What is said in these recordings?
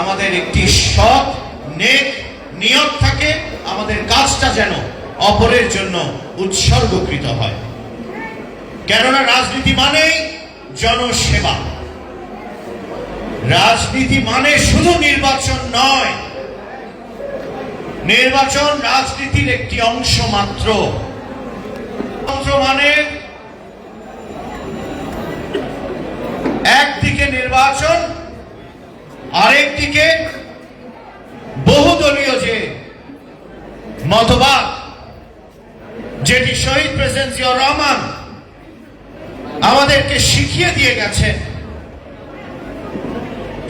আমাদের একটি সৎ নেক নিয়ত থাকে, আমাদের কাজটা যেন অপরের জন্য উৎসর্গকৃত হয়। কেননা রাজনীতি মানেই জনসেবা, রাজনীতি মানে শুধু নির্বাচন নয়। নির্বাচন রাজনীতির একটি অংশ মাত্র। মানে একদিকে নির্বাচন, আরেকদিকে বহুদলীয় যে মতবাদ, যেটি শহীদ প্রেসিডেন্ট জিয়াউর রহমান আমাদেরকে শিখিয়ে দিয়ে গেছেন,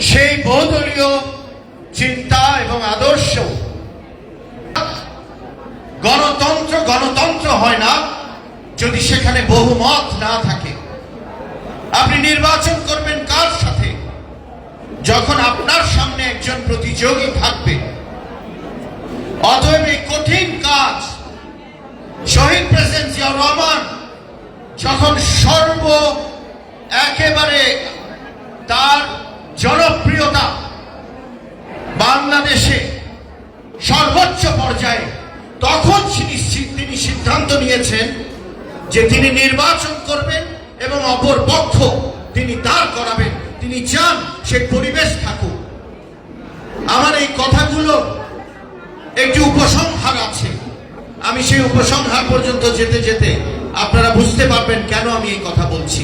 সেই বহুদলীয় চিন্তা এবং আদর্শ। গণতন্ত্র গণতন্ত্র হয় না যদি সেখানে বহুমত না থাকে। আপনি নির্বাচন করবেন কার সাথে? যখন আপনার সামনে একজন প্রতিযোগী থাকবে। অতএব এই কঠিন কাজ শহীদ প্রেসিডেন্ট জিয়াউর রহমান যখন একেবারে তার জনপ্রিয়তা বাংলাদেশে সর্বোচ্চ পর্যায়ে, তখন তিনি সিদ্ধান্ত নিয়েছেন যে তিনি নির্বাচন করবেন এবং অপর পক্ষ তিনি দাঁড় করাবেন। তিনি চান সেই পরিবেশ থাকুক। আমার এই কথাগুলো একটি উপসংহার আছে, আমি সেই উপসংহার পর্যন্ত যেতে যেতে আপনারা বুঝতে পারবেন কেন আমি এই কথা বলছি।